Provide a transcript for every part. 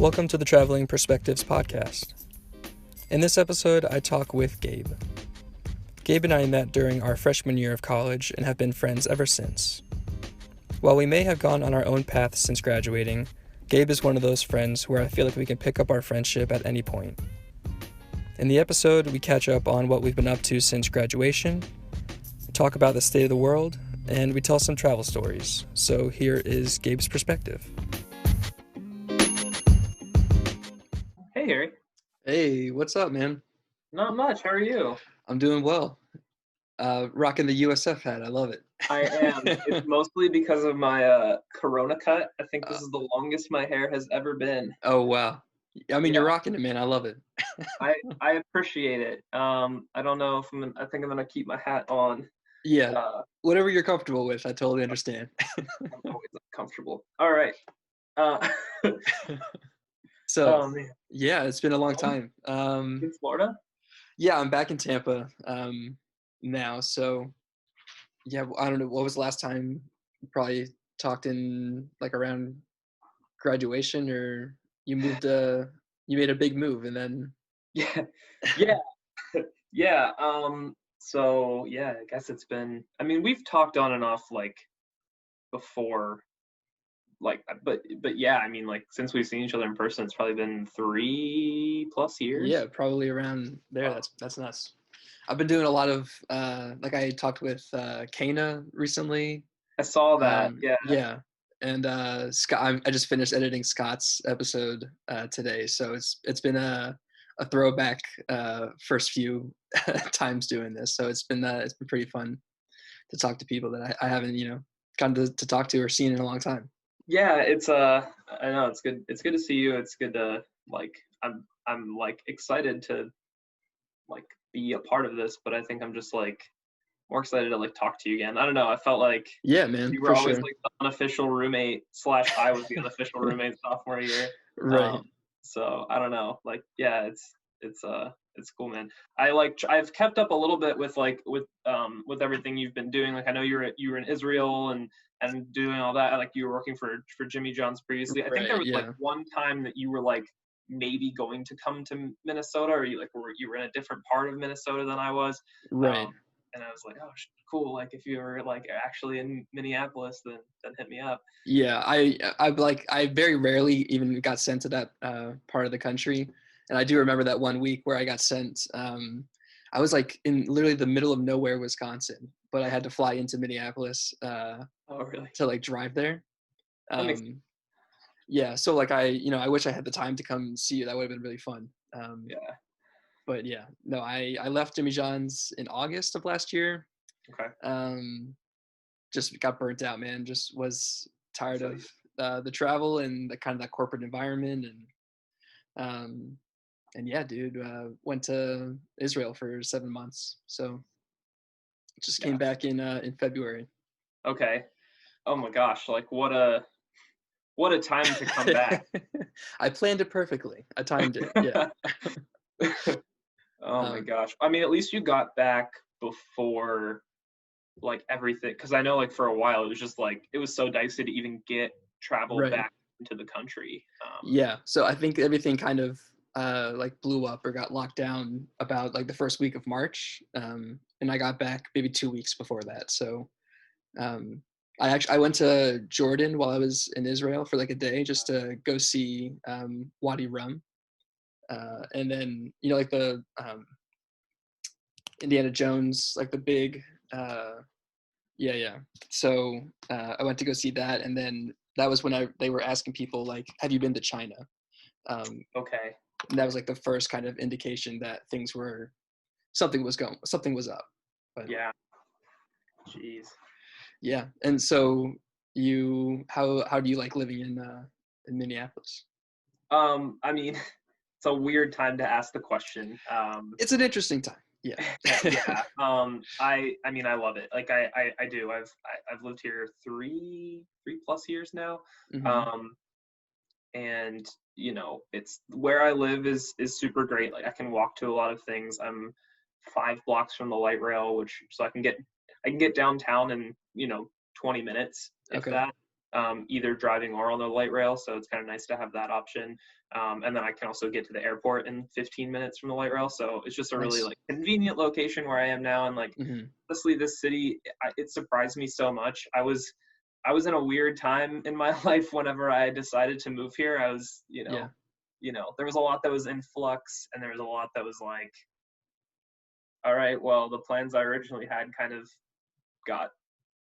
Welcome to the Traveling Perspectives podcast. In this episode, I talk with Gabe. Gabe and I met during our freshman year of college and have been friends ever since. While we may have gone on our own paths since graduating, Gabe is one of those friends where I feel like we can pick up our friendship at any point. In the episode, we catch up on what we've been up to since graduation, talk about the state of the world, and we tell some travel stories. So here is Gabe's perspective. Hey, Harry. Hey, what's up, man? Not much. How are you? I'm doing well. Rocking the USF hat. I love it. I am. It's mostly because of my Corona cut. I think this is the longest my hair has ever been. Oh, wow. I mean, Yeah. You're rocking it, man. I love it. I appreciate it. I don't know if I think I'm gonna keep my hat on. Yeah, whatever you're comfortable with, I totally understand. I'm always uncomfortable. All right. Uh, So, man. yeah, it's been a long time. In Florida? Yeah, I'm back in Tampa now. So, yeah, I don't know. What was the last time you probably talked in like around graduation, or you you made a big move and then. Yeah. Yeah. Yeah. So yeah, I guess it's been. I mean, we've talked on and off like before. But yeah, I mean, like since we've seen each other in person, it's probably been 3+ years. Yeah, probably around there. That's nuts. I've been doing a lot of like I talked with Kana recently. I saw that. Yeah. Yeah, and Scott. I just finished editing Scott's episode today, so it's been a throwback first few times doing this. So it's been pretty fun to talk to people that I haven't gotten to talk to or seen in a long time. Yeah, it's I know it's good. It's good to see you. It's good to like I'm like excited to like be a part of this, but I think I'm just like more excited to like talk to you again. I don't know. I felt like Yeah, man, you were for always sure. like the unofficial roommate / I was the unofficial roommate sophomore year. Right. So I don't know. Like yeah, it's cool, man. I've kept up a little bit with with everything you've been doing. Like I know you were in Israel and doing all that. Like you were working for Jimmy John's previously. I think there Right. was like Yeah. one time that you were like maybe going to come to Minnesota, or you were in a different part of Minnesota than I was. Right. And I was like, oh, cool. Like if you were like actually in Minneapolis, then hit me up. Yeah, I very rarely even got sent to that part of the country, and I do remember that one week where I got sent. I was like in literally the middle of nowhere, Wisconsin, but I had to fly into Minneapolis Oh, really? to like drive there. That makes Yeah, so like I wish I had the time to come see you. That would have been really fun. yeah. But yeah, no, I left Jimmy John's in August of last year. Okay. Just got burnt out, man. Just was tired So of the travel and the kind of that corporate environment, and yeah, dude, went to Israel for 7 months. So just came yeah. back in February. Okay. Oh my gosh, like what a time to come back. I planned it perfectly. I timed it. Yeah. Oh my gosh. I mean, at least you got back before like everything, because I know like for a while it was just like it was so dicey to even get travel Right. back into the country. Yeah. So I think everything kind of like blew up or got locked down about like the first week of March. And I got back maybe 2 weeks before that. So um, I went to Jordan while I was in Israel for like a day just to go see Wadi Rum. And then, like the Indiana Jones, like the big, yeah. So I went to go see that. And then that was when they were asking people like, have you been to China? Okay. And that was like the first kind of indication that something was up. But Yeah. Jeez. yeah. And so how do you like living in Minneapolis? I mean, it's a weird time to ask the question. It's an interesting time. Yeah. Yeah. I mean, I love it. Like I do. I've lived here 3+ years now. Mm-hmm. And it's where I live is super great. Like I can walk to a lot of things. I'm 5 blocks from the light rail, so I can get downtown in 20 minutes if Okay. that. either driving or on the light rail. So it's kind of nice to have that option. And then I can also get to the airport in 15 minutes from the light rail. So it's just a really like convenient location where I am now. And like, honestly, this city, it surprised me so much. I was in a weird time in my life whenever I decided to move here. I was, there was a lot that was in flux, and there was a lot that was like, all right, well, the plans I originally had kind of got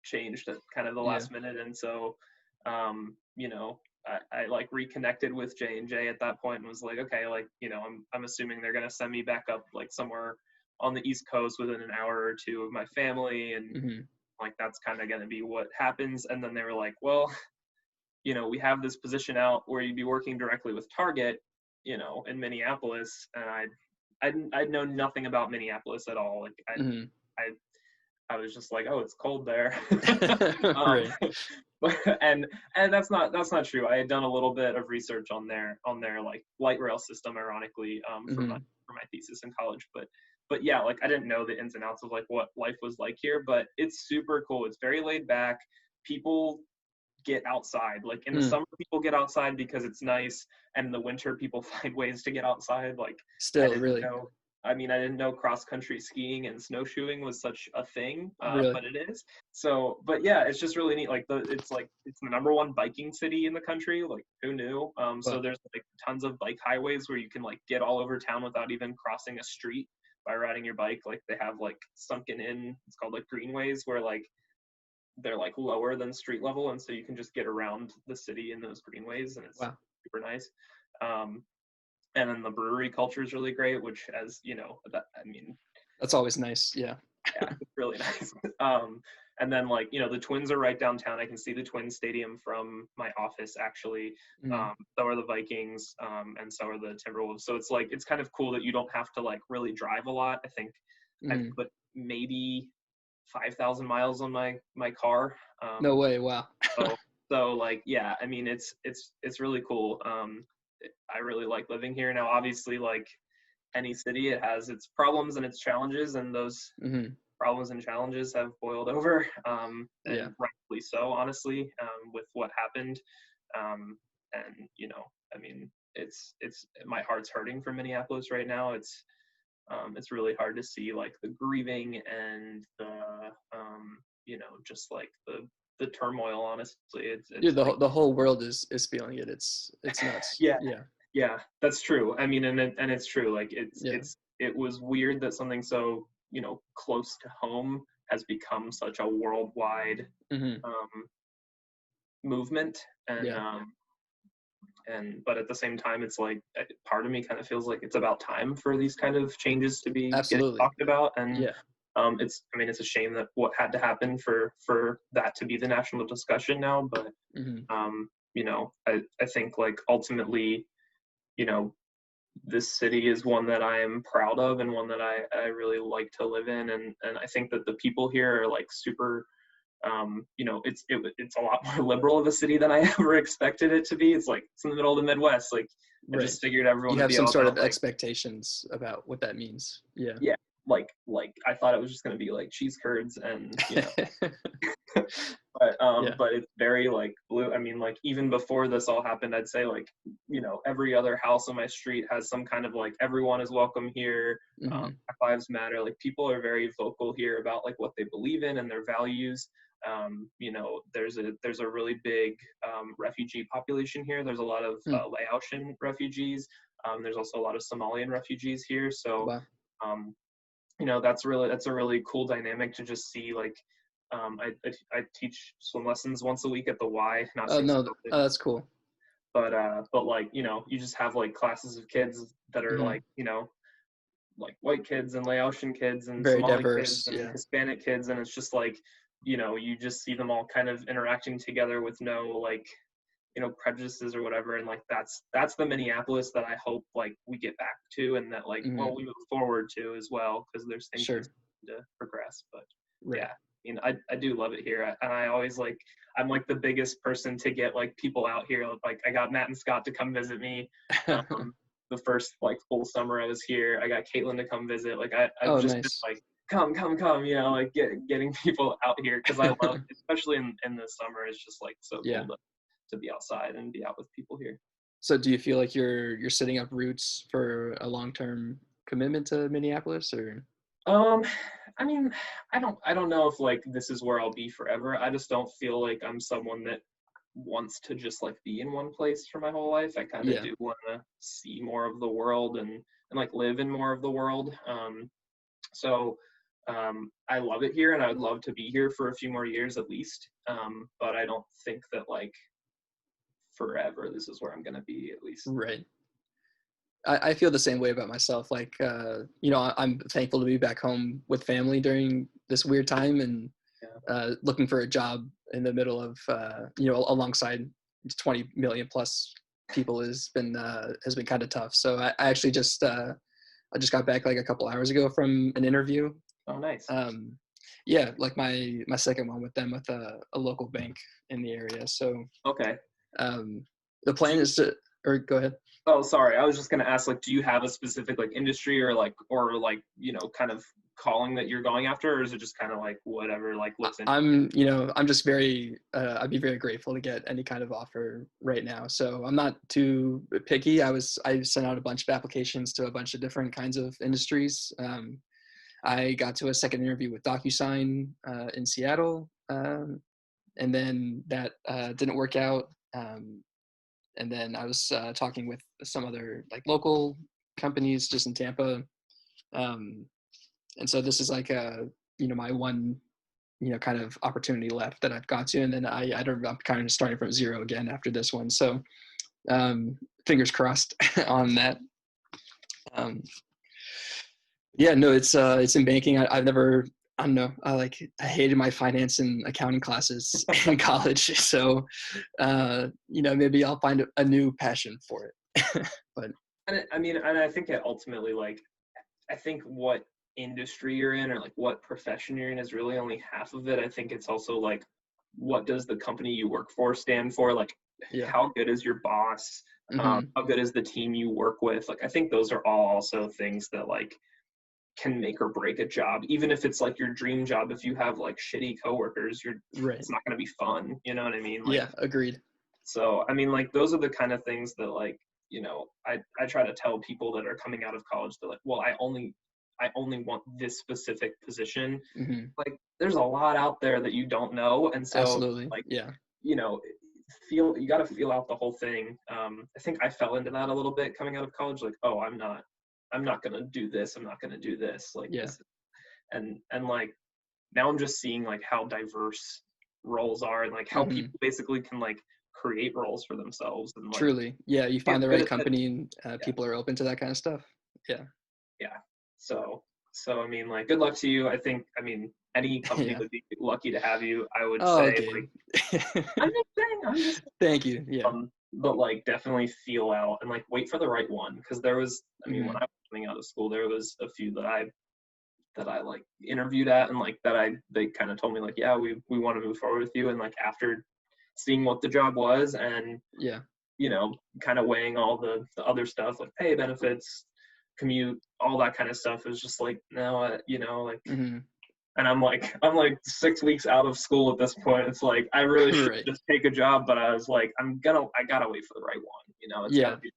changed at kind of the last minute. And so, I like reconnected with J&J at that point and was like, okay, like, I'm assuming they're going to send me back up like somewhere on the East Coast within an hour or two of my family. And like, that's kind of going to be what happens. And then they were like, well, we have this position out where you'd be working directly with Target, in Minneapolis. And I'd known nothing about Minneapolis at all. Like I was just like, oh, it's cold there. Right. and that's not true. I had done a little bit of research on their like light rail system, ironically, for my thesis in college. But yeah, like I didn't know the ins and outs of like what life was like here, but it's super cool. It's very laid back. People get outside. Like in the summer, people get outside because it's nice, and in the winter, people find ways to get outside. Like still really. I didn't know cross-country skiing and snowshoeing was such a thing, really? But it is. So, but yeah, it's just really neat. Like it's the number one biking city in the country. Like who knew? So there's like tons of bike highways where you can like get all over town without even crossing a street by riding your bike. Like they have like sunken in, it's called like greenways, where like they're like lower than street level, and so you can just get around the city in those greenways, and it's super nice. And then the brewery culture is really great, which, as that's always nice. Yeah, it's really nice. And then like, the Twins are right downtown. I can see the Twins stadium from my office, actually. So are the Vikings, and so are the Timberwolves. So it's like, it's kind of cool that you don't have to like really drive a lot. I think I've put maybe 5,000 miles on my car. No way. Wow. so like, yeah, it's really cool. I really like living here. Now, obviously, like any city, it has its problems and its challenges, and those problems and challenges have boiled over, and rightfully so, honestly, with what happened. And it's my heart's hurting for Minneapolis right now. It's really hard to see like the grieving and the just like the turmoil, honestly. It's like, the whole world is feeling it. It's nuts. Yeah, that's true. And it's true. Like it was weird that something so close to home has become such a worldwide movement. And but at the same time, it's like part of me kind of feels like it's about time for these kind of changes to be getting talked about. And it's a shame that what had to happen for that to be the national discussion now. But I think like ultimately, this city is one that I am proud of and one that I really like to live in. And I think that the people here are like super, it's a lot more liberal of a city than I ever expected it to be. It's like, it's in the middle of the Midwest. Like I just figured everyone would have some sort of expectations about what that means. Yeah. Like I thought it was just going to be like cheese curds and, but it's very like blue. Like even before this all happened, I'd say like, every other house on my street has some kind of like, everyone is welcome here. Black Lives Matter. Like people are very vocal here about like what they believe in and their values. There's a really big refugee population here. There's a lot of Laotian refugees. There's also a lot of Somalian refugees here. So, that's a really cool dynamic to just see. Like, I teach swim lessons once a week at the Y. That's cool. But like, you just have like classes of kids that are like, like white kids and Laotian kids and very Somali diverse, kids and Hispanic kids, and it's just like, you just see them all kind of interacting together with no like, prejudices or whatever. And like that's the Minneapolis that I hope like we get back to, and that like we move forward to as well, because there's things to progress. But I do love it here, and I always like, I'm like the biggest person to get like people out here. Like I got Matt and Scott to come visit me the first like full summer I was here. I got Caitlin to come visit. Like I've just been like come, you know, like getting people out here, because I love, especially in the summer, it's just like so Yeah. cool to be outside and be out with people here. So do you feel like you're setting up roots for a long-term commitment to Minneapolis, or? Um, I mean, I don't know if like this is where I'll be forever. I just don't feel like I'm someone that wants to just like be in one place for my whole life. I kind of Yeah. do want to see more of the world and like live in more of the world. So I love it here, and I would love to be here for a few more years at least. But I don't think that like forever this is where I'm gonna be, at least. Right. I feel the same way about myself. Like, you know, I'm thankful to be back home with family during this weird time, and Yeah. looking for a job in the middle of, you know, alongside 20 million plus people has been kind of tough. So I actually I just got back like a couple hours ago from an interview. Oh, nice. Yeah, like my second one with them, with a local bank in the area. So Okay. the Do plan you, is to, or go ahead. oh, sorry. I was just gonna ask, like, do you have a specific like industry or like you know kind of calling that you're going after, or is it just kind of like whatever like looks in? You know, I'm just very, I'd be very grateful to get any kind of offer right now. So I'm not too picky. I sent out a bunch of applications to a bunch of different kinds of industries. I got to a second interview with DocuSign in Seattle, and then that didn't work out. And then I was talking with some other like local companies just in Tampa. Um, and so this is like you know, my one, you know, kind of opportunity left that I've got to, and then I'm kind of starting from zero again after this one. So fingers crossed on that. Um, yeah, no, it's in banking. I've never, I don't know, I hated my finance and accounting classes in college. So you know, maybe I'll find a new passion for it. But I mean, and I think it ultimately, like, I think what industry you're in or like what profession you're in is really only half of it. I think it's also like, what does the company you work for stand for? Like, yeah. how good is your boss? Mm-hmm. How good is the team you work with? Like, I think those are all also things that like can make or break a job. Even if it's like your dream job, if you have like shitty coworkers, Right. it's not going to be fun. You know what I mean? Like, Yeah, agreed. so I mean, like, those are the kind of things that like, you know, I try to tell people that are coming out of college that like, well, I only want this specific position. Mm-hmm. Like, there's a lot out there that you don't know, and so Absolutely. like, Yeah. you know, you got to feel out the whole thing. I think I fell into that a little bit coming out of college. Like, oh, I'm not gonna do this. I'm not gonna do this. Like Yeah. this, and like now I'm just seeing like how diverse roles are, and like how Mm-hmm. people basically can like create roles for themselves, and like Truly. Yeah, you get find the good right at that. company, and Yeah, people are open to that kind of stuff. Yeah. yeah. So I mean, like, good luck to you. I mean, any company Yeah. would be lucky to have you, I would Oh, say. okay. Like, I'm just saying, Thank you. Yeah. but like definitely feel out and like wait for the right one, because there was, I mean, when Mm-hmm. I was coming out of school, there was a few that I like interviewed at, and like they kind of told me like, yeah, we want to move forward with you, and like after seeing what the job was, and Yeah. you know, kind of weighing all the other stuff like pay, benefits, commute, all that kind of stuff, is just like, no, you know, like, Mm-hmm. and I'm like 6 weeks out of school at this point. It's like I really should Right. just take a job, but I was like, I gotta wait for the right one. You know, it's gotta Yeah. be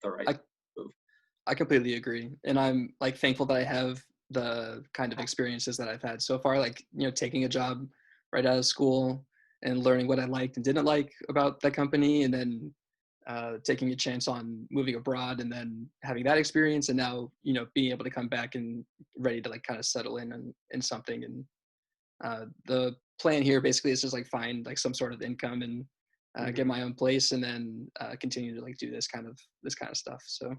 the right I move. I completely agree, and I'm like thankful that I have the kind of experiences that I've had so far. Like, you know, taking a job right out of school and learning what I liked and didn't like about that company, and then taking a chance on moving abroad, and then having that experience, and now, you know, being able to come back and ready to like kind of settle in something. And the plan here basically is just like find like some sort of income and get Mm-hmm. my own place, and then continue to like do this kind of stuff. So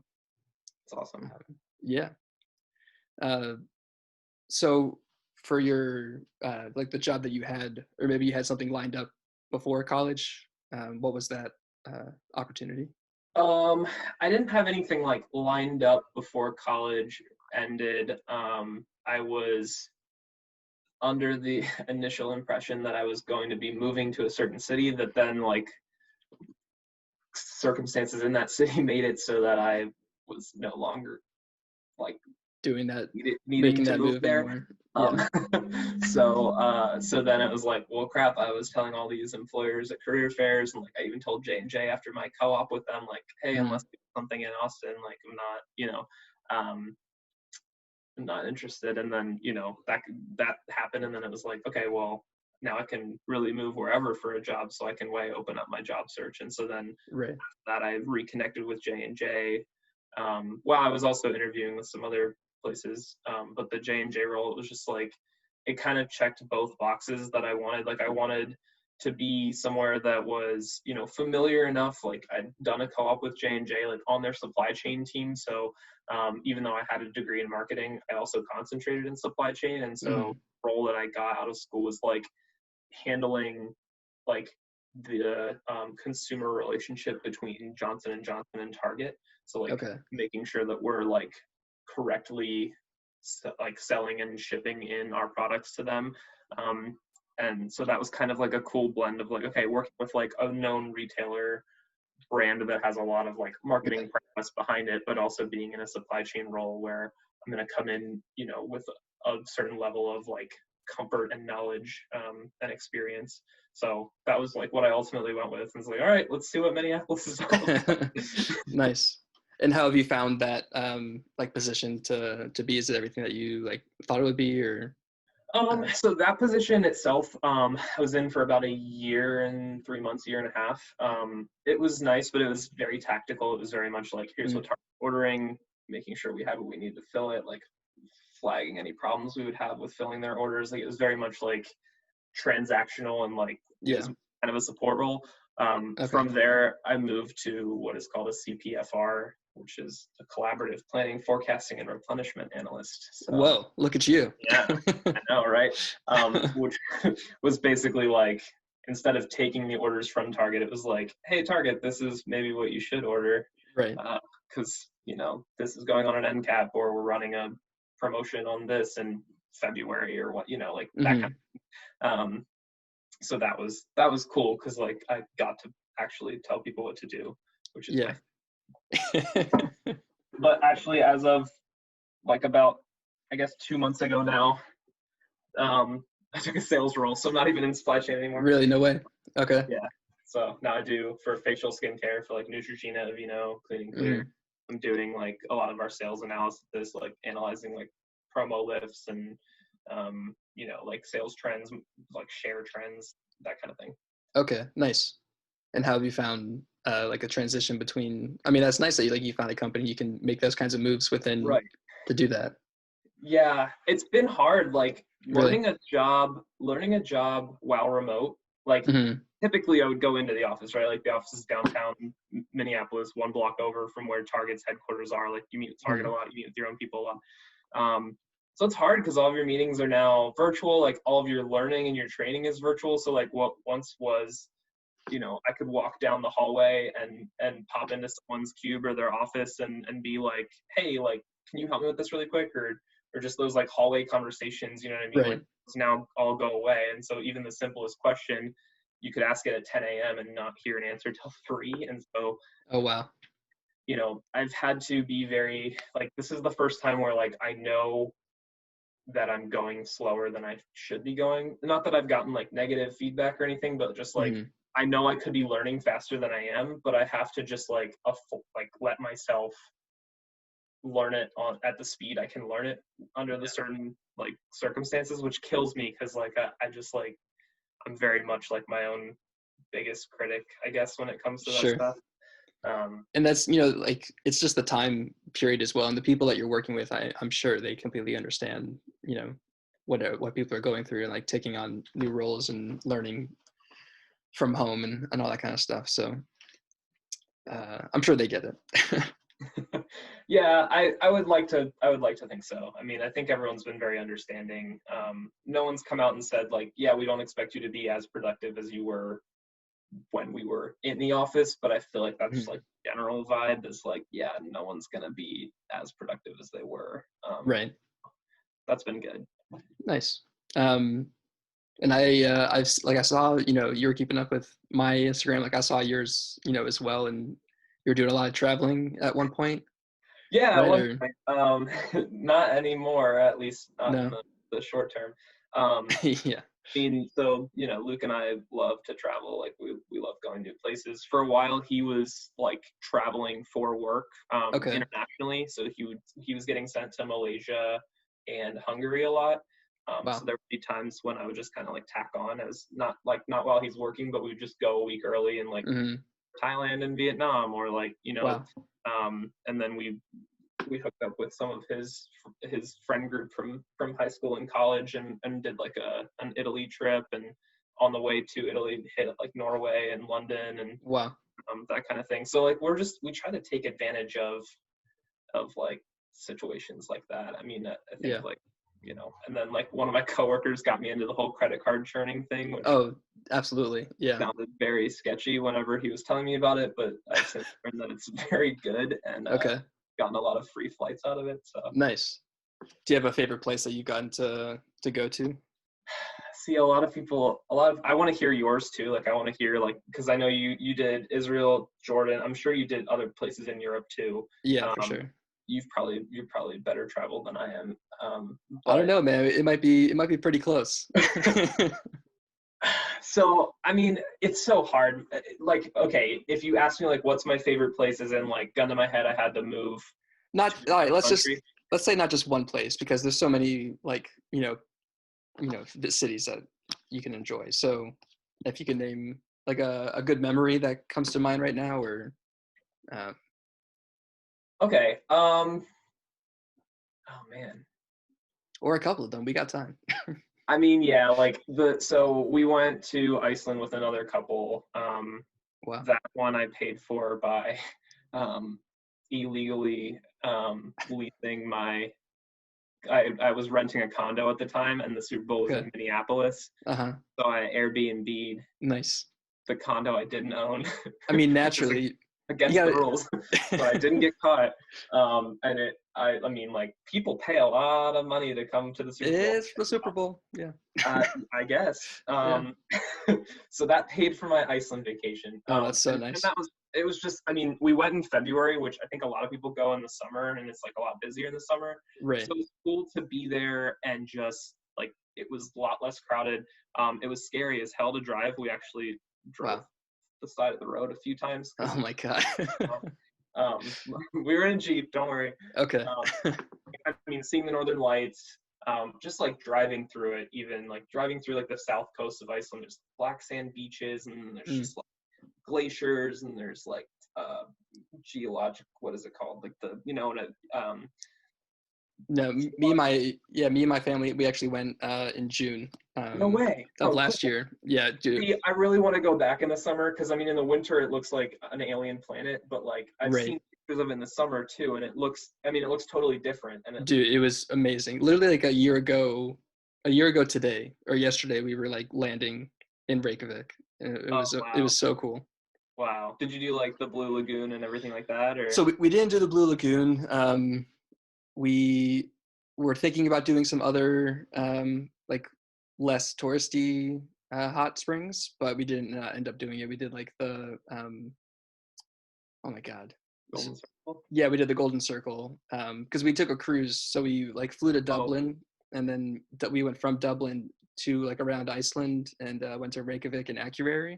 It's awesome. yeah. Uh, so for your like the job that you had, or maybe you had something lined up before college, what was that opportunity? I didn't have anything like lined up before college ended. I was under the initial impression that I was going to be moving to a certain city, that then like circumstances in that city made it so that I was no longer like doing that, needing making to that move move there. anymore. Um, Yeah. so then it was like, well, crap. I was telling all these employers at career fairs, and like I even told J&J after my co-op with them, like, hey, Mm, unless there's something in Austin, like I'm not, um, I'm not interested. And then that happened, and then it was like, okay, well, now I can really move wherever for a job, so I can open up my job search. And so then right. that I reconnected with J&J. While I was also interviewing with some other places, but the J&J role, it was just like, it kind of checked both boxes that I wanted. Like I wanted to be somewhere that was, familiar enough. Like I'd done a co-op with J&J, like on their supply chain team. So even though I had a degree in marketing, I also concentrated in supply chain. And so the role that I got out of school was like handling like the consumer relationship between Johnson and Johnson and Target. So like making sure that we're like correctly like selling and shipping in our products to them. And so that was kind of like a cool blend of like, okay, working with like a known retailer brand that has a lot of like marketing prowess behind it, but also being in a supply chain role where I'm going to come in, with a certain level of like comfort and knowledge and experience. So that was like what I ultimately went with. And it's like, all right, let's see what Minneapolis is all about. Nice. And how have you found that like position to be? Is it everything that you like thought it would be, or? So that position itself, I was in for about a year and 3 months, year and a half. It was nice, but it was very tactical. It was very much like, here's what target ordering, making sure we had what we need to fill it, like flagging any problems we would have with filling their orders. Like it was very much like transactional and like it was kind of a support role. From there, I moved to what is called a CPFR, which is a collaborative planning, forecasting, and replenishment analyst. So, whoa, look at you. Yeah, I know, right? Which was basically like, instead of taking the orders from Target, it was like, hey, Target, this is maybe what you should order. Right. Because, this is going on an end cap, or we're running a promotion on this in February, or what, like that kind of so that was cool, because like I got to actually tell people what to do, which is but actually, as of like about, I guess, 2 months ago now, I took a sales role, so I'm not even in supply chain anymore. Really? No way. Okay. Yeah. So now I do for facial skincare for like Neutrogena, Aveeno, Clean and Clear. I'm doing like a lot of our sales analysis, like analyzing like promo lifts and like sales trends, like share trends, that kind of thing. Okay, nice. And how have you found like a transition between? I mean, that's nice that you found a company you can make those kinds of moves within to do that. Yeah, it's been hard. Like learning a job while remote. Like typically, I would go into the office, right? Like the office is downtown Minneapolis, 1 block over from where Target's headquarters are. Like you meet with Target a lot, you meet with your own people a lot. So it's hard because all of your meetings are now virtual. Like all of your learning and your training is virtual. So like what once was, I could walk down the hallway and pop into someone's cube or their office and be like, hey, like, can you help me with this really quick? Or just those like hallway conversations, you know what I mean? Like now all go away. And so even the simplest question, you could ask it at 10 a.m. and not hear an answer till 3. And so, oh, wow. I've had to be very, like, this is the first time where like, I know that I'm going slower than I should be going. Not that I've gotten like negative feedback or anything, but just like, I know I could be learning faster than I am, but I have to just like let myself learn it at the speed I can learn it under the certain like circumstances, which kills me because like I just like I'm very much like my own biggest critic, I guess, when it comes to that stuff. And that's like it's just the time period as well, and the people that you're working with, I'm sure they completely understand what people are going through and like taking on new roles and learning from home and all that kind of stuff. So I'm sure they get it. Yeah, I would like to think so. I mean, I think everyone's been very understanding. No one's come out and said like, yeah, we don't expect you to be as productive as you were when we were in the office, but I feel like that's just like general vibe is like, yeah, no one's gonna be as productive as they were. Right. That's been good. Nice. And I saw, you were keeping up with my Instagram. Like I saw yours, as well. And you were doing a lot of traveling at one point. Yeah, at right? one Or point. Not anymore, at least not in no? the short term. Um, Yeah. I mean, so Luke and I love to travel. Like we love going to places. For a while, he was like traveling for work Okay. internationally. So he was getting sent to Malaysia and Hungary a lot. So Wow. there would be times when I would just kind of like tack on as not while he's working, but we would just go a week early and like Hmm. Thailand and Vietnam, or like Wow. and then we hooked up with some of his friend group from high school and college, and did like an Italy trip, and on the way to Italy hit like Norway and London, and Wow. that kind of thing. So like we try to take advantage of like situations like that. I mean, I think Yeah. like and then like one of my coworkers got me into the whole credit card churning thing, which Oh, absolutely. Yeah. sounded very sketchy whenever he was telling me about it, but I've since learned that it's very good, and Okay. gotten a lot of free flights out of it. So Nice. Do you have a favorite place that you've gotten to go to? see a lot of people, I want to hear yours too. Like I want to hear like, because I know you did Israel, Jordan. I'm sure you did other places in Europe too. Yeah, for Um, sure. you're probably better traveled than I am. I don't But know, man. It might be pretty close. so I mean, it's so hard. Like, okay, if you ask me like what's my favorite places, and like gun to my head, I had to move to Not all right. another Let's country. say not just one place because there's so many like the cities that you can enjoy. So if you can name like a good memory that comes to mind right now, or uh, Okay. Oh man. or a couple of them, we got time. I mean, yeah, like so we went to Iceland with another couple. Wow. That one I paid for by um, illegally leasing I was renting a condo at the time, and the Super Bowl was Okay. in Minneapolis, Uh-huh. so I Airbnb'd Nice. the condo I didn't own, I mean, which is naturally, you against the got rules, but I didn't get caught. And I mean, like people pay a lot of money to come to the Super Bowl. it's the Super Bowl. Yeah. I guess. Yeah. So that paid for my Iceland vacation. Oh, that's so And nice. it was just, I mean, we went in February, which I think a lot of people go in the summer, and it's like a lot busier in the summer. So Right. it was cool to be there, and just like it was a lot less crowded. It was scary as hell to drive. We actually drove Wow. the side of the road a few times Oh because my God. we were in a Jeep, don't worry. Okay. Um, I mean, seeing the Northern Lights, just like driving through it, even like driving through like the south coast of Iceland, there's black sand beaches, and there's Mm. just like glaciers, and there's like geologic, what is it called? Like the, No, me and my family, we actually went in June no way. of Oh, last cool. year. Yeah, dude. See, I really want to go back in the summer because I mean, in the winter it looks like an alien planet, but like I've Right. seen pictures of it in the summer too, and it looks totally different. And Dude, it was amazing. Literally like a year ago today or yesterday, we were like landing in Reykjavik. It oh was it wow, was so cool. wow. Did you do like the Blue Lagoon and everything like that, So or? we didn't do the Blue Lagoon. We were thinking about doing some other like less touristy hot springs, but we didn't end up doing it. We did like the oh my God. Golden Circle? Yeah, we did the Golden Circle because we took a cruise. So we like flew to Oh, Dublin, and then we went from Dublin to like around Iceland, and went to Reykjavik and Akureyri,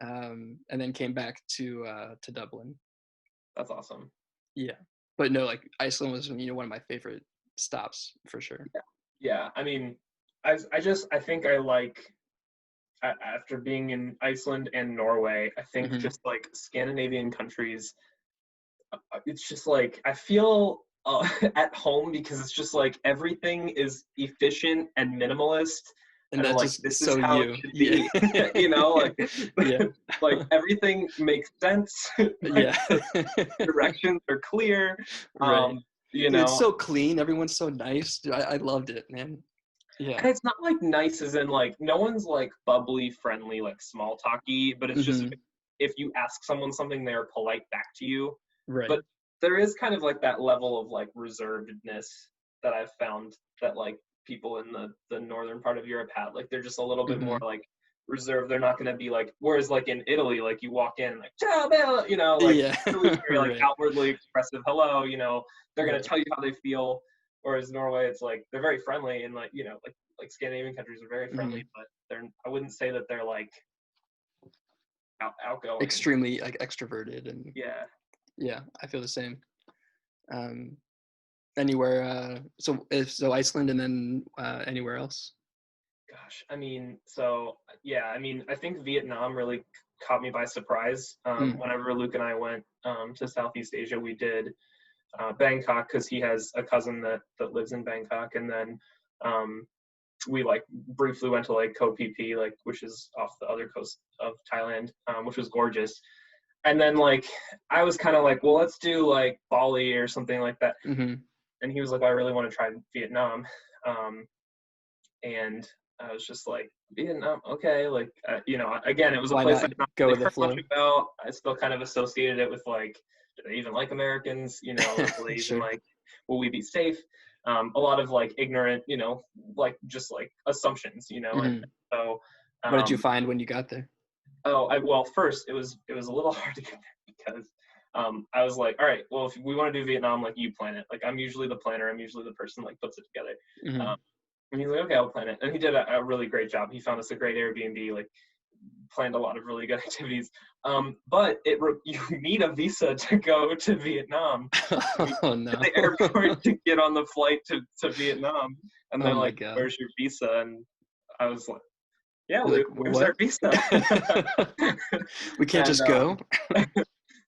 and then came back to Dublin. that's awesome. Yeah, but no, like Iceland was one of my favorite stops for sure. Yeah. Yeah. I mean, I think I like, after being in Iceland and Norway, I think Hmm. just like Scandinavian countries, it's just like I feel at home, because it's just like everything is efficient and minimalist, And and that's like just this is so how it you. should Yeah. be. Like Yeah. like everything makes sense. Like Yeah. the directions are clear. Right. You Dude, it's know, so clean. Everyone's so nice. Dude, I loved it, man. Yeah. and it's not like nice as in like no one's like bubbly, friendly, like small talky, but it's just Hmm. if you ask someone something, they're polite back to you. Right. But there is kind of like that level of like reservedness that I've found that like people in the northern part of Europe had. Like they're just a little bit more Hmm. like reserved. They're not going to be like, whereas like in Italy, like you walk in like, ciao bella, you know, like Yeah. Italy's very like Right. outwardly expressive hello, you know, they're going Right. to tell you how they feel. Whereas Norway, it's like they're very friendly, and like, you know, like Scandinavian countries are very friendly, but I wouldn't say that they're like outgoing. Extremely like extroverted, and Yeah. I feel the same. Anywhere, so Iceland, and then anywhere else? Gosh, I mean, so yeah, I mean, I think Vietnam really caught me by surprise. Whenever Luke and I went to Southeast Asia, we did Bangkok because he has a cousin that lives in Bangkok, and then we like briefly went to like Koh Phi Phi, like which is off the other coast of Thailand, which was gorgeous. And then like I was kind of like, well, let's do like Bali or something like that. And he was like, well, I really want to try Vietnam. And I was just like, Vietnam, okay. Like, you know, again, it was a Why place not I've not go really with the heard flow? much about. I still kind of associated it with like, do they even like Americans? You know, will they even Sure. like, will we be safe? A lot of like ignorant, you know, like just like assumptions, you know. And so, what did you find when you got there? well, first it was a little hard to get there because I was like, all right, well, if we want to do Vietnam, like you plan it. Like I'm usually the planner. I'm usually the person like puts it together. And he's like, okay, I'll plan it. And he did a really great job. He found us a great Airbnb, like planned a lot of really good activities. But you need a visa to go to Vietnam. Oh no. At the airport to get on the flight to Vietnam. And they're like, God. where's your visa? And I was like, yeah, where's what? our visa? We can't just go.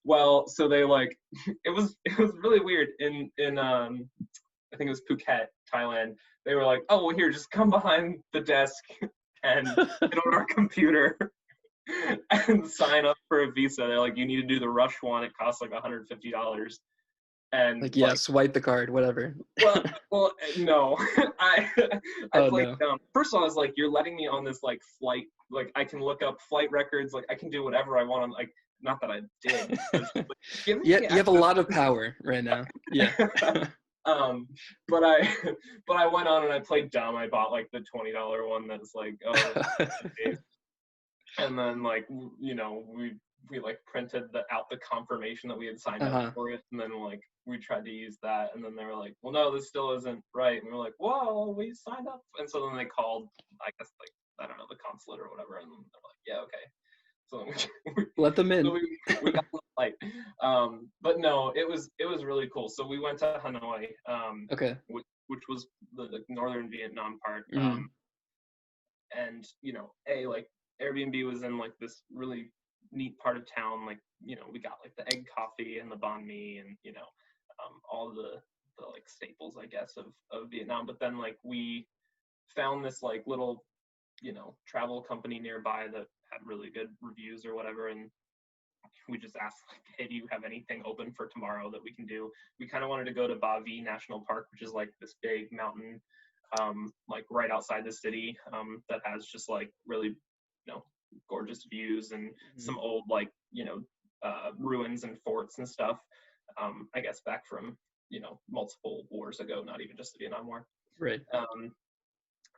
Well, so they like it was really weird in I think it was Phuket, Thailand. They were like, oh, well, here, just come behind the desk and get on our computer and sign up for a visa. They're like, you need to do the rush one. It costs like $150. And like, yeah, swipe the card, whatever. well, no. I played no. First of all, I was like, you're letting me on this like flight. Like I can look up flight records. Like I can do whatever I want. Like not that I did. Like, you have a lot of power right now. Yeah. But I went on and I played dumb. I bought like the $20 one that's like, oh, and then like, you know, we like printed out the confirmation that we had signed up for it, and then like we tried to use that, and then they were like, well, no, this still isn't right, and we were like, whoa, we signed up, and so then they called, I guess, like, I don't know, the consulate or whatever, and they're like, yeah, okay. So let them in. So we got the flight. But no, it was really cool. So we went to Hanoi, which was the northern Vietnam part. And you know, like Airbnb was in like this really neat part of town. Like, you know, we got like the egg coffee and the banh mi, and you know, all the like staples, I guess, of Vietnam. But then like we found this like little, you know, travel company nearby that had really good reviews or whatever, and we just asked like, hey, do you have anything open for tomorrow that we can do? We kind of wanted to go to Ba Vi National Park, which is like this big mountain like right outside the city, that has just like really, you know, gorgeous views and some old like, you know, ruins and forts and stuff, I guess back from, you know, multiple wars ago, not even just the Vietnam War. Right.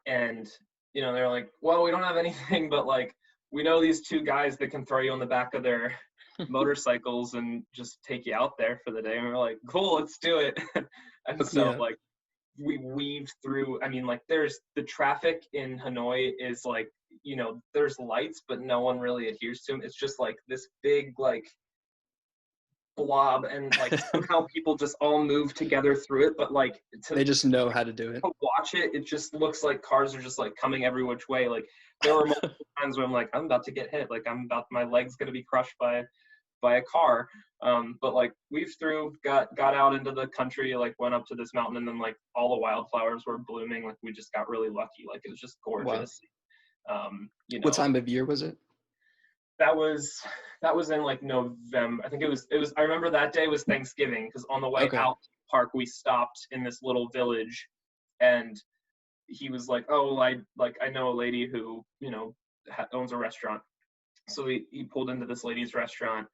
And you know, they're like, well, we don't have anything, but like we know these two guys that can throw you on the back of their motorcycles and just take you out there for the day. And we're like, cool, let's do it. And so like we weaved through, I mean, like there's the traffic in Hanoi is like, you know, there's lights, but no one really adheres to them. It's just like this big like blob, and like somehow people just all move together through it, but like they just know how to do it. To watch it, it just looks like cars are just like coming every which way. Like there were multiple times where I'm like, I'm about to get hit, like my leg's gonna be crushed by a car. But like we've got out into the country, like went up to this mountain, and then like all the wildflowers were blooming. Like we just got really lucky. Like it was just gorgeous. Wow. You know, what time of year was it? That was in like November. I think it was I remember that day was Thanksgiving, because on the way out to the park we stopped in this little village, and he was like, oh, I know a lady who, you know, owns a restaurant. So he pulled into this lady's restaurant,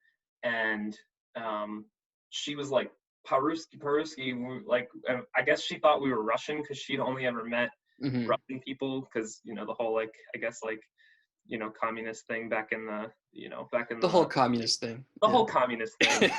and she was like Paruski, like I guess she thought we were Russian because she'd only ever met Russian people, because, you know, the whole like, I guess like communist thing back in the The whole communist thing. The whole communist thing.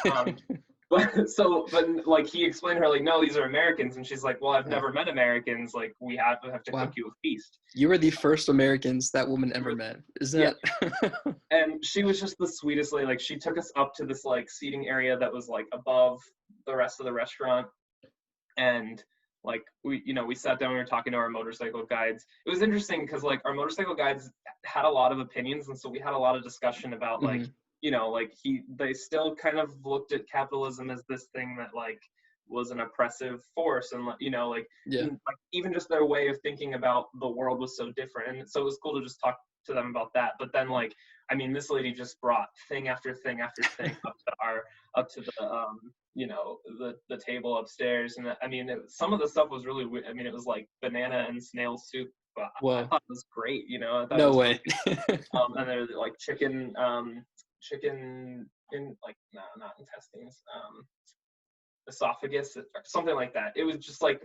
But like he explained to her like, no, these are Americans, and she's like, well, I've never met Americans. Like we have to cook you a feast. You were the first Americans that woman ever met. Is that? Yeah. And she was just the sweetest lady. Like she took us up to this like seating area that was like above the rest of the restaurant, and like we sat down, we were talking to our motorcycle guides. It was interesting because like our motorcycle guides had a lot of opinions, and so we had a lot of discussion about like like they still kind of looked at capitalism as this thing that like was an oppressive force, and like even just their way of thinking about the world was so different, and so it was cool to just talk to them about that. But then like this lady just brought thing after thing after thing up to the table upstairs, and some of the stuff was really weird. It was like banana and snail soup, but I thought it was great. I thought no way. Really and there's like chicken in like no, not intestines, esophagus, something like that. It was just like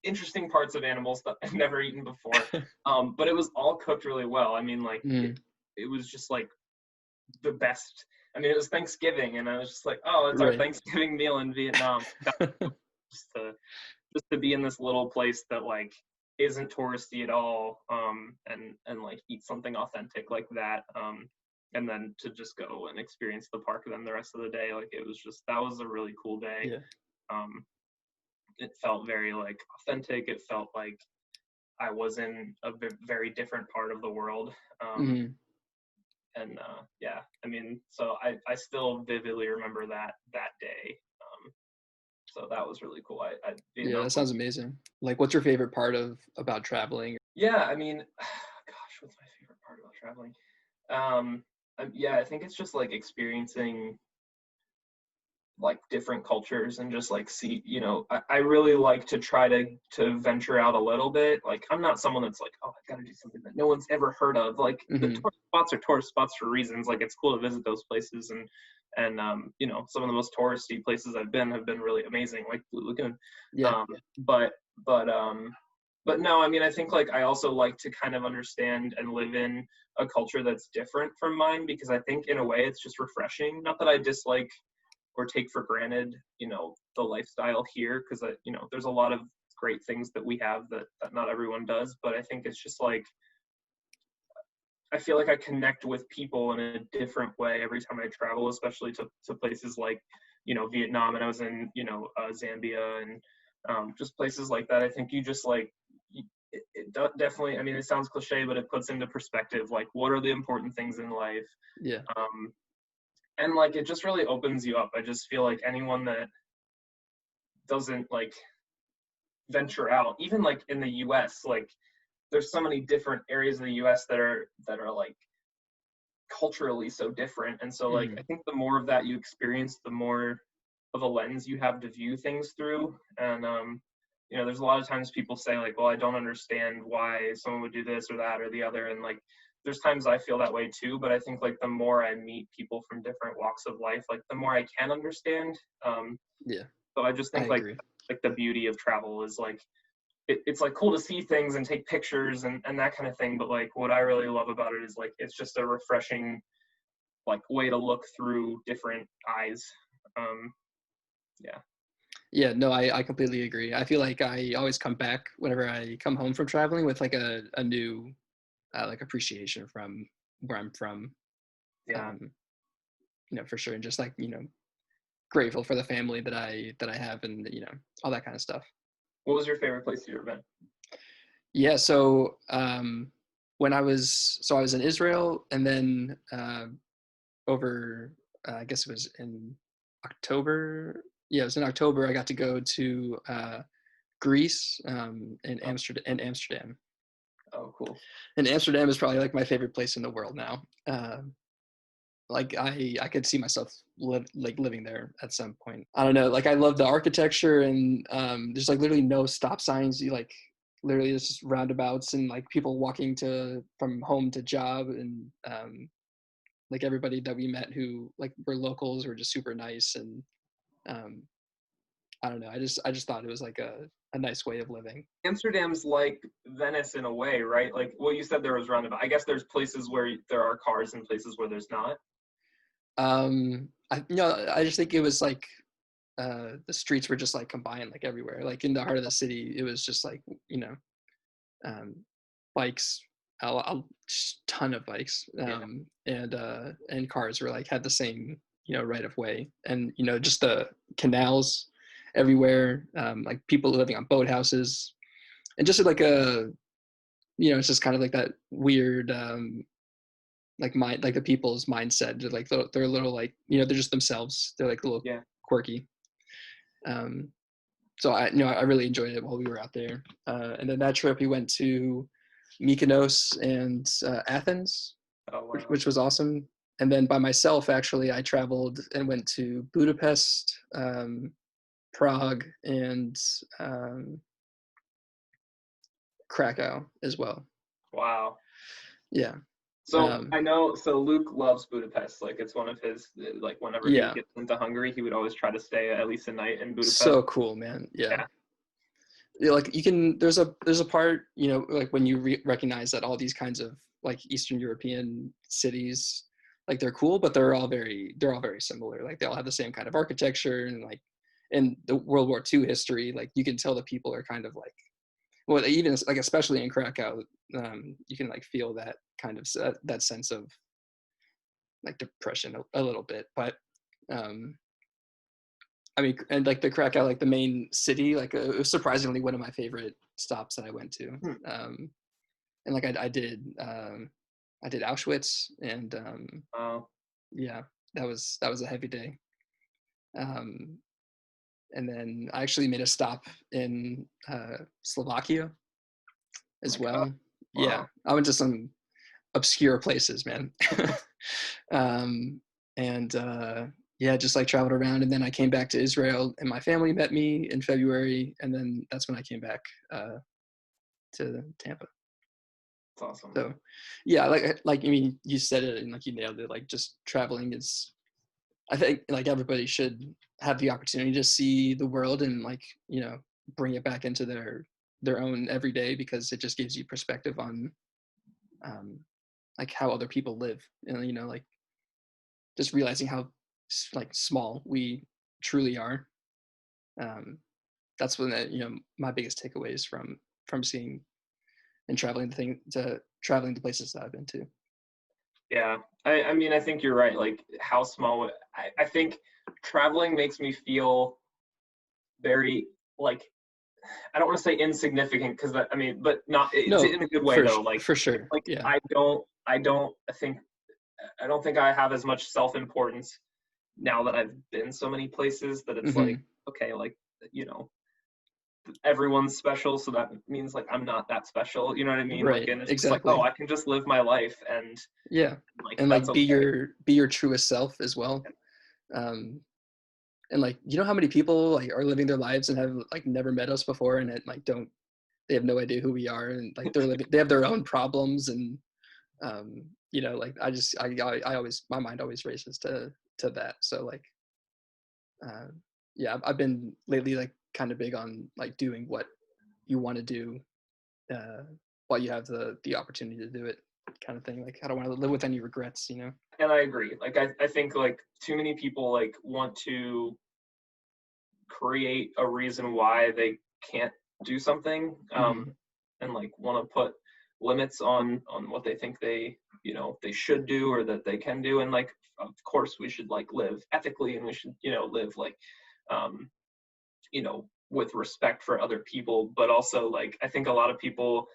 interesting parts of animals that I've never eaten before. But it was all cooked really well. It was just like the best. It was Thanksgiving, and I was just like, oh, it's our Thanksgiving meal in Vietnam. just to be in this little place that like isn't touristy at all, and like eat something authentic like that, and then to just go and experience the park then the rest of the day. Like that was a really cool day. It felt very like authentic. It felt like I was in a very different part of the world. And so I still vividly remember that day. So that was really cool. That sounds amazing. Like, what's your favorite part about traveling? Yeah, gosh, what's my favorite part about traveling? I think it's just like experiencing like different cultures and just like see, I really like to try to venture out a little bit. Like I'm not someone that's like, oh, I gotta do something that no one's ever heard of. Like the tourist spots are tourist spots for reasons. Like it's cool to visit those places, and some of the most touristy places I've been have been really amazing, like Blue Lagoon. But no, I think like I also like to kind of understand and live in a culture that's different from mine, because I think in a way it's just refreshing. Not that I dislike or take for granted, the lifestyle here, because there's a lot of great things that we have that not everyone does. But I think it's just like, I feel like I connect with people in a different way every time I travel, especially to places like, Vietnam, and I was in, Zambia, and just places like that. I think you just like, it definitely, it sounds cliche, but it puts into perspective, like, what are the important things in life? And like, it just really opens you up. I just feel like anyone that doesn't like venture out, even like in the US, like there's so many different areas of the US that are like culturally so different. And so like, I think the more of that you experience, the more of a lens you have to view things through. And, there's a lot of times people say like, well, I don't understand why someone would do this or that or the other. And like, there's times I feel that way too, but I think like the more I meet people from different walks of life, like the more I can understand. So I just think like the beauty of travel is like, it's like cool to see things and take pictures and that kind of thing. But like, what I really love about it is like, it's just a refreshing like way to look through different eyes. Yeah, no, I completely agree. I feel like I always come back whenever I come home from traveling with like a new like appreciation from where I'm from. For sure. And just like, grateful for the family that I have, and all that kind of stuff. What was your favorite place you've ever been? Yeah, so when I was in Israel, and then over I guess it was in October. Yeah, it was in October. I got to go to Greece, in Amsterdam. Oh, cool. And Amsterdam is probably like my favorite place in the world now. Like I could see myself living there at some point. I don't know. Like I love the architecture, and there's like literally no stop signs. You like literally it's just roundabouts and like people walking from home to job, and like everybody that we met who like were locals were just super nice. And I don't know. I just thought it was like a nice way of living. Amsterdam's like Venice in a way, right? Like, well, you said there was roundabout. I guess there's places where there are cars and places where there's not. I just think it was like the streets were just like combined like everywhere. Like in the heart of the city, it was just like, um, bikes, a ton of bikes, and cars were like had the same right of way, and just the canals everywhere, like people living on boathouses, and just like it's just kind of like that weird like like the people's mindset. They're like they're a little like they're just themselves. They're like a little quirky. So I really enjoyed it while we were out there. And then that trip we went to Mykonos and Athens, which was awesome. And then by myself, actually, I traveled and went to Budapest, Prague, and Krakow as well. Wow. Yeah. So I know. So Luke loves Budapest. Like it's one of his. Like whenever he gets into Hungary, he would always try to stay at least a night in Budapest. So cool, man. Yeah. Like you can. There's a part like when you recognize that all these kinds of like Eastern European cities, like they're cool, but they're all very similar. Like they all have the same kind of architecture, and like in the World War II history, like you can tell the people are kind of like, well, even like especially in Krakow, you can like feel that kind of that sense of like depression a little bit. But I mean, and like the Krakow, like the main city, like it was surprisingly one of my favorite stops that I went to. And like I did Auschwitz, and yeah, that was a heavy day. And then I actually made a stop in Slovakia as well. Wow. Yeah, I went to some obscure places, man. And just like traveled around, and then I came back to Israel, and my family met me in February, and then that's when I came back to Tampa. That's awesome. So yeah, like I mean, you said it and like you nailed it. Like just traveling is, I think like everybody should have the opportunity to see the world and like bring it back into their own everyday, because it just gives you perspective on like how other people live, and like just realizing how like small we truly are. That's when my biggest takeaways from seeing and traveling to places that I've been to. Yeah, I mean, I think you're right. Like how small. I think traveling makes me feel very like, I don't want to say insignificant, because I mean, but not, it's in a good way though. Like for sure. Like yeah. I don't think I have as much self-importance now that I've been so many places, that it's like, okay, like everyone's special, so that means like I'm not that special, you know what I mean? Right. Like, and it's exactly. just like, oh, I can just live my life, and and like be your truest self as well. And like how many people like are living their lives and have like never met us before, and it like they have no idea who we are, and like they have their own problems, and like I always, my mind always races to that. So like I've been lately like kind of big on like doing what you want to do while you have the opportunity to do it, kind of thing. Like I don't want to live with any regrets, And I agree. Like I think like too many people like want to create a reason why they can't do something, and like want to put limits on what they think they should do or that they can do. And like, of course we should like live ethically, and we should live like with respect for other people, but also like I think a lot of people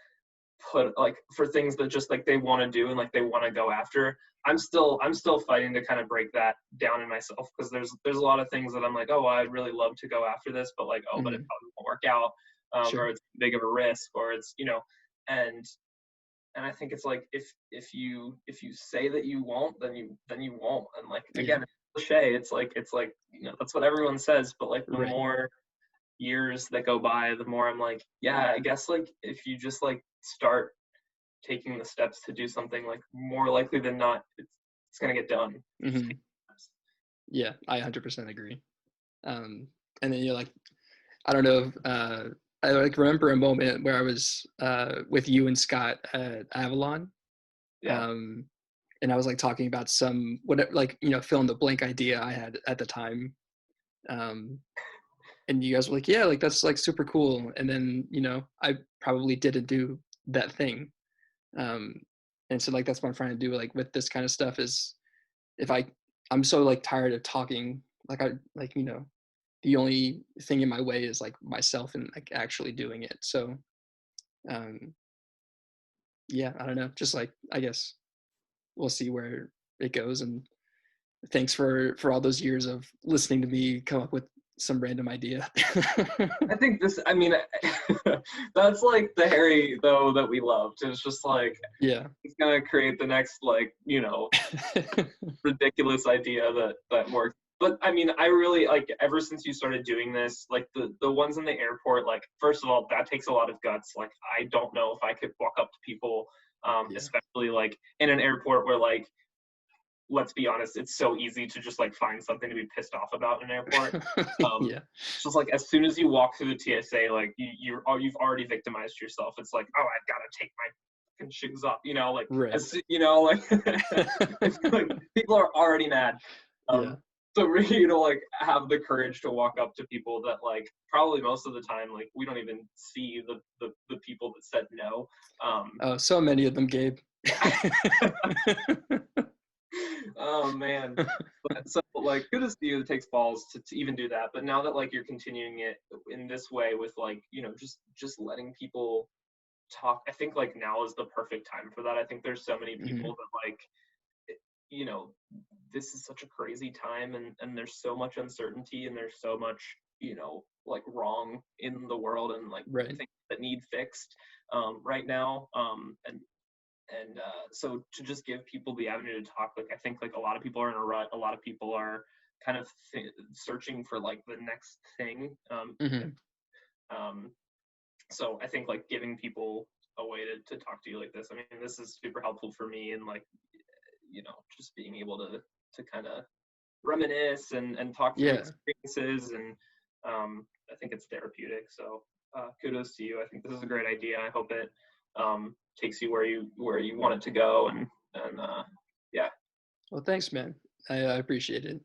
put like for things that just like they want to do and like they want to go after. I'm still fighting to kind of break that down in myself, because there's a lot of things that I'm like, oh, I'd really love to go after this, but like, oh, but it probably won't work out, or it's big of a risk, or it's and I think it's like if you say that you won't, then you won't. And like again, it's cliche. It's like that's what everyone says, but like the more years that go by, the more I'm like, yeah, I guess like if you just like start taking the steps to do something, like more likely than not it's gonna get done. Yeah, I 100% agree. And then like I don't know, I like remember a moment where I was with you and Scott at Avalon. Yeah. And I was like talking about some whatever, like, you know, fill in the blank idea I had at the time. And you guys were like, yeah, like that's like super cool. And then, you know, I probably didn't do that thing. And so like that's what I'm trying to do like with this kind of stuff is if I'm so like tired of talking, like I like, you know, the only thing in my way is like myself and like actually doing it. So um yeah, I don't know, just like I guess we'll see where it goes. And thanks for all those years of listening to me come up with some random idea. I think this, I mean, that's like the Harry, though, that we loved. It's just like, Yeah. he's going to create the next, like, you know, ridiculous idea that works. But I mean, I really, like, ever since you started doing this, like, the ones in the airport, like, first of all, that takes a lot of guts. Like, I don't know if I could walk up to people, Yeah. especially, like, in an airport where, like, let's be honest, it's so easy to just like find something to be pissed off about in an airport. Yeah. It's just like as soon as you walk through the TSA, like you've already victimized yourself. It's like, oh, I've got to take my fucking shoes off, you know, like Right. you know, like, like people are already mad. Yeah. So really, you know, like have the courage to walk up to people that like probably most of the time like we don't even see the people that said no. Oh, so many of them, Gabe. Oh man. But, so like kudos to you, it takes balls to even do that. But now that like you're continuing it in this way with like, you know, just letting people talk, I think like now is the perfect time for that. I think there's so many people that like, you know, this is such a crazy time and there's so much uncertainty and there's so much, you know, like wrong in the world and like Right. things that need fixed right now. And so to just give people the avenue to talk, like I think like a lot of people are in a rut. A lot of people are kind of searching for like the next thing. So I think like giving people a way to talk to you like this, I mean, this is super helpful for me and like, you know, just being able to kind of reminisce and talk through Yeah. experiences. And I think it's therapeutic. So kudos to you. I think this is a great idea. I hope it takes you where you want it to go. And yeah. Well, thanks, man. I appreciate it.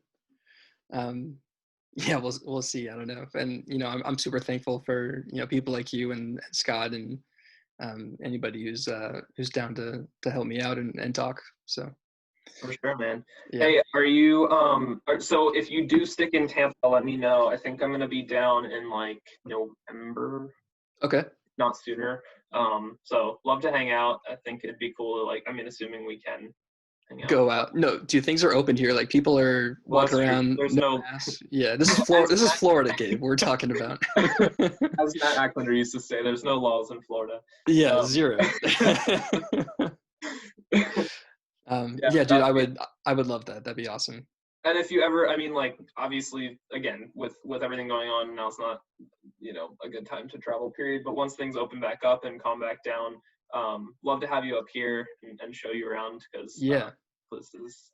Yeah, we'll see. I don't know. And you know, I'm super thankful for, you know, people like you and Scott and anybody who's down to help me out and talk. So For sure, man. yeah. Hey, are you so if you do stick in Tampa, let me know. I think I'm gonna be down in like November. Okay. Not sooner. So love to hang out. I think it'd be cool to like, I mean, assuming we can hang out. Go out. No, do things are open here? Like people are walking around. There's no mask. Yeah, this is Florida. This is Florida, Gabe. We're talking about. As Matt Acklander used to say, there's no laws in Florida. Yeah, zero. Yeah, dude, I would love that. That'd be awesome. And if you ever, I mean, like, obviously, again, with everything going on, now it's not, you know, a good time to travel, period. But once things open back up and calm back down, love to have you up here and show you around because yeah, this is.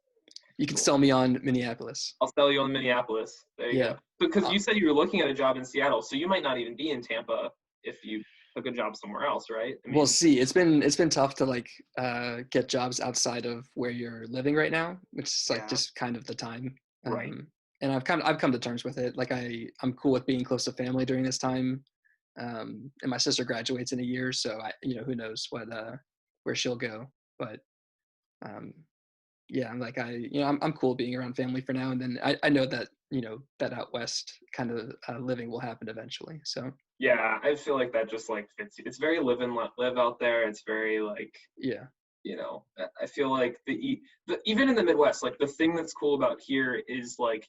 You can sell me on Minneapolis. I'll sell you on Minneapolis. There you go. Because you said you were looking at a job in Seattle, so you might not even be in Tampa if you took a job somewhere else, right? I mean, we'll see. It's been tough to like get jobs outside of where you're living right now, which is like just kind of the time. Right. And I've come to terms with it. Like I'm cool with being close to family during this time. And my sister graduates in a year, so you know, who knows where she'll go. But yeah, I'm like I'm cool being around family for now. And then I know that, you know, that out west kind of living will happen eventually. So yeah, I feel like that just like fits. It's very live and let live out there. It's very like, yeah, you know, I feel like even in the Midwest, like the thing that's cool about here is like,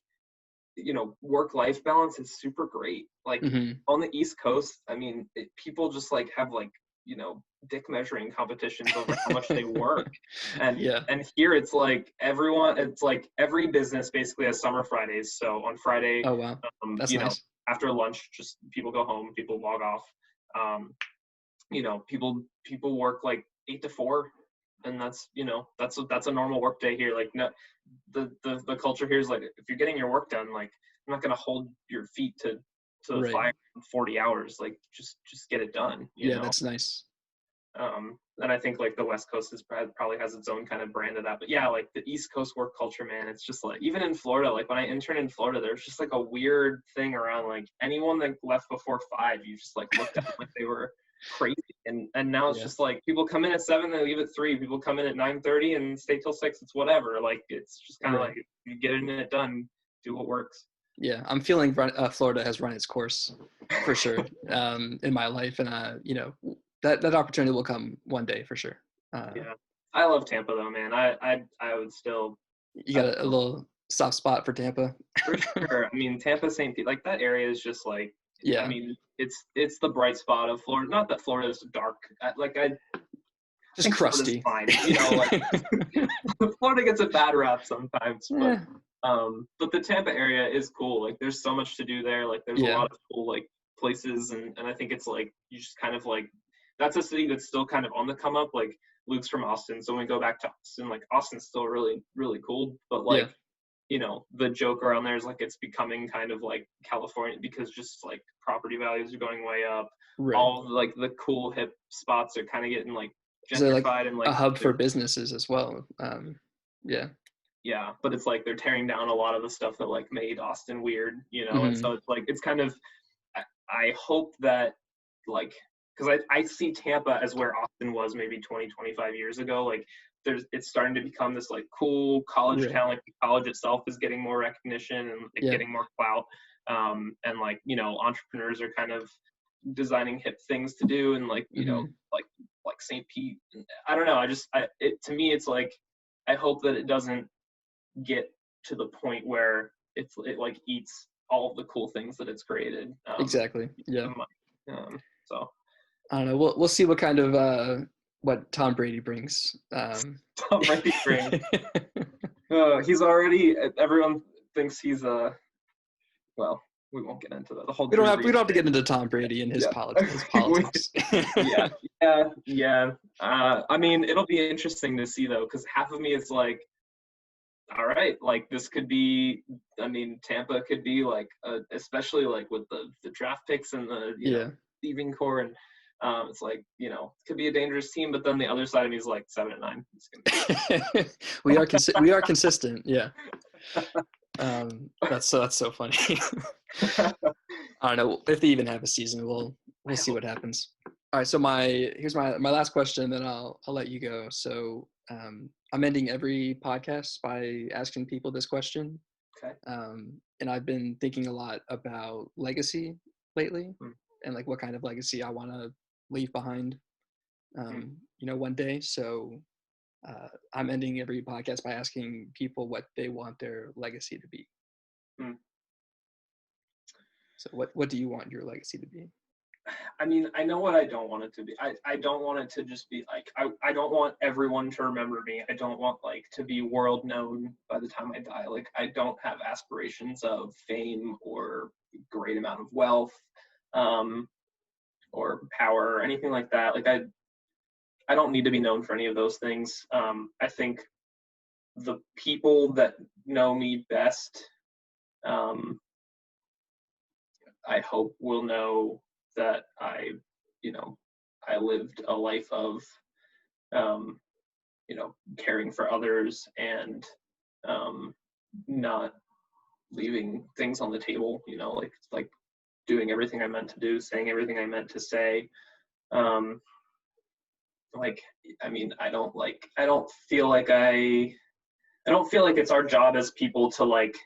you know, work-life balance is super great. Like on the East Coast, I mean, people just like have like, you know, dick measuring competitions over how much they work. And here it's like it's like every business basically has summer Fridays. So on Friday, oh wow, that's you nice. know, after lunch, just people go home, people log off. You know, people work like 8 to 4, and that's, you know, that's a normal work day here. Like, no, the culture here is like, if you're getting your work done, like, I'm not gonna hold your feet to to the Right. fire in 40 hours. Like just get it done, you Yeah, know? that's nice. And I think like the West Coast probably has its own kind of brand of that. But yeah, like the East Coast work culture, man, it's just like, even in Florida, like when I interned in Florida, there's just like a weird thing around like anyone that left before 5, you just like looked at them like they were crazy. And now it's Yeah. just like people come in at 7, they leave at 3. People come in at 9:30 and stay till 6. It's whatever. Like it's just kind of Right. like you get it done, do what works. Yeah, I'm feeling Florida has run its course for sure in my life, and you know, that opportunity will come one day for sure. Yeah, I love Tampa though, man. I would still. You got a little soft spot for Tampa. For sure. I mean, Tampa, St. Pete, like that area is just like, I Yeah, mean, it's the bright spot of Florida. Not that Florida is dark. I just think Florida's crusty. fine. You know, like Florida gets a bad rap sometimes, Yeah, but the Tampa area is cool. Like, there's so much to do there. Like, there's a yeah, lot of cool like places, and I think it's like you just kind of like that's a city that's still kind of on the come up. Like Luke's from Austin, so when we go back to Austin, like Austin's still really really cool, but yeah, like you know, the joke around there is like it's becoming kind of like California because just like property values are going way up. right. All like the cool hip spots are kind of getting like Is it like gentrified and a like hub for businesses as well? Yeah. yeah, but it's like they're tearing down a lot of the stuff that like made Austin weird, you know, and so Hmm. it's like it's kind of I hope that like because I see Tampa as where Austin was maybe 20, 25 years ago. Like it's starting to become this like cool college Right. town. Like the college itself is getting more recognition and like, Yeah. getting more clout. And like, you know, entrepreneurs are kind of designing hip things to do and like, you know, Hmm. like St. Pete. I don't know. To me, it's like, I hope that it doesn't get to the point where it like eats all of the cool things that it's created. Exactly. Yeah. So I don't know. We'll see what kind of what Tom Brady brings. Tom Brady brings. He's already. Everyone thinks he's well, we won't get into that. The whole we don't Drew have Brees to thing. get into Tom Brady and his Yeah. politics. Yeah. I mean, it'll be interesting to see though, because half of me is like, all right, like this could be. I mean, Tampa could be like, especially like with the draft picks and the Yeah. receiving core, and it's like it could be a dangerous team. But then the other side of me is like 7-9. It's gonna be we are consistent. Yeah. That's so funny. I don't know if they even have a season. We'll see what happens. All right. So here's my last question, then I'll let you go. So I'm ending every podcast by asking people this question. Okay. And I've been thinking a lot about legacy lately, Mm. and like what kind of legacy I want to leave behind. Mm. One day. So I'm ending every podcast by asking people what they want their legacy to be. Mm. So what do you want your legacy to be? I mean, I know what I don't want it to be. I don't want it to just be like, I don't want everyone to remember me. I don't want like to be world known by the time I die. Like I don't have aspirations of fame or great amount of wealth, or power or anything like that. Like I don't need to be known for any of those things. I think the people that know me best, I hope will know that I lived a life of, caring for others and not leaving things on the table, like doing everything I meant to do, saying everything I meant to say. Like, I mean, I don't feel like it's our job as people to like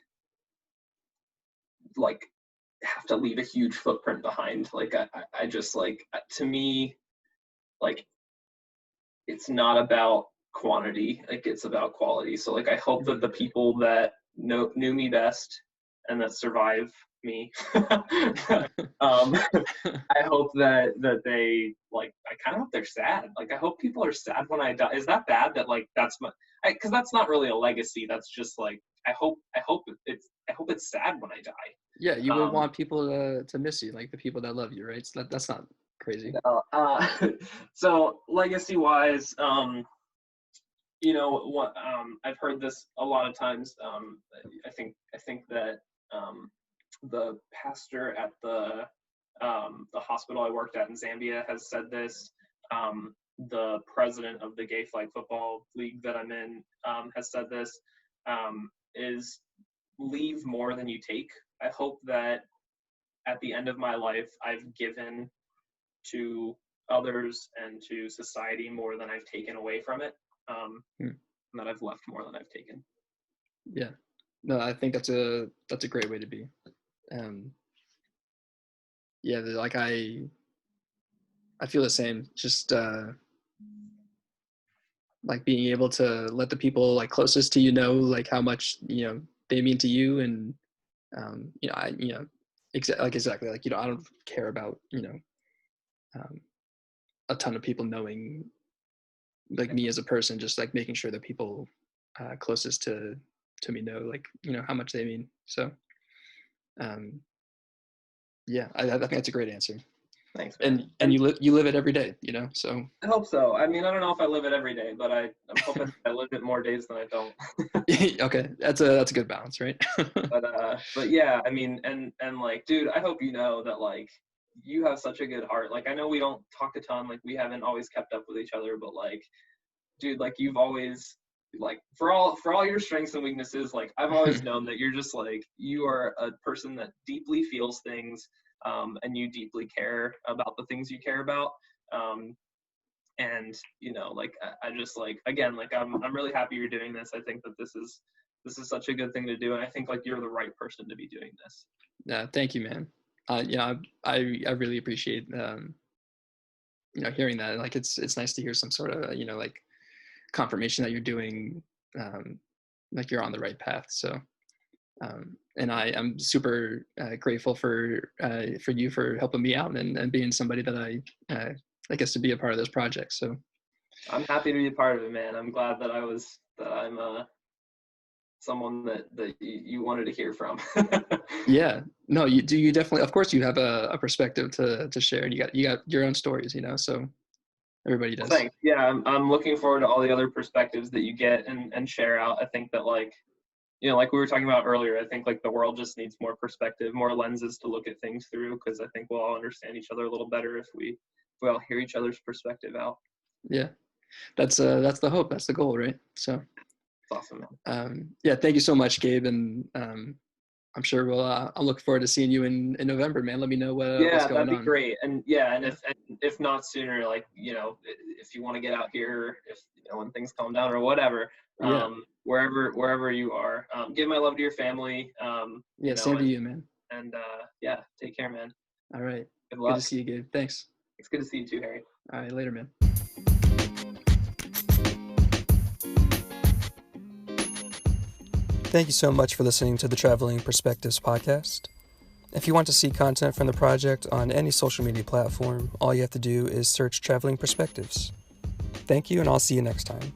have to leave a huge footprint behind. Like I just like, to me, like it's not about quantity, like it's about quality. So like I hope that the people that knew me best and that survive me I hope that they like, I kind of hope they're sad. Like I hope people are sad when I die. Is that bad that like that's my, because that's not really a legacy, that's just like I hope it's sad when I die. Yeah, you would want people to miss you, like the people that love you, right? So that's not crazy. So legacy wise, what I've heard this a lot of times. I think that the pastor at the hospital I worked at in Zambia has said this. The president of the Gay Flag Football League that I'm in has said this, is leave more than you take. I hope that at the end of my life, I've given to others and to society more than I've taken away from it, and that I've left more than I've taken. Yeah, no, I think that's a great way to be. Yeah, like I feel the same. Just like being able to let the people like closest to you know like how much they mean to you, and exactly like I don't care about a ton of people knowing like me as a person, just like making sure that people closest to me know like how much they mean. So yeah, I think that's a great answer. Thanks, man. And you live it every day, so I hope so. I mean, I don't know if I live it every day, but I'm hoping I live it more days than I don't. Okay, that's a good balance, right? but yeah, I mean, and like, dude, I hope you know that like you have such a good heart. Like, I know we don't talk a ton, like we haven't always kept up with each other, but like, dude, like you've always like for all your strengths and weaknesses, like I've always known that you're just like you are a person that deeply feels things, and you deeply care about the things you care about, and like I just like again like I'm really happy you're doing this. I think that this is such a good thing to do, and I think like you're the right person to be doing this. Yeah, thank you, man. I really appreciate hearing that. Like it's nice to hear some sort of like confirmation that you're doing like you're on the right path. So and I'm super grateful for you for helping me out and being somebody that I guess to be a part of this project. So I'm happy to be a part of it, man. I'm glad that I'm someone that you wanted to hear from. Yeah, no, you definitely, of course you have a perspective to share, and you got your own stories, so everybody does. Well, thanks. Yeah, I'm looking forward to all the other perspectives that you get and share out. I think that like like we were talking about earlier, I think like the world just needs more perspective, more lenses to look at things through, because I think we'll all understand each other a little better if we all hear each other's perspective out. Yeah, that's the hope, that's the goal, right? So awesome, man. Yeah, thank you so much, Gabe, and I'm sure I'll look forward to seeing you in November, man. Let me know what's going on. Yeah, that'd be great. And yeah, and if not sooner, like if you want to get out here, if when things calm down or whatever, wherever you are, give my love to your family. Yeah, same to you, man. And yeah, take care, man. All right. Good luck. Good to see you, Gabe. Thanks. It's good to see you too, Harry. All right, later, man. Thank you so much for listening to the Traveling Perspectives podcast. If you want to see content from the project on any social media platform, all you have to do is search Traveling Perspectives. Thank you, and I'll see you next time.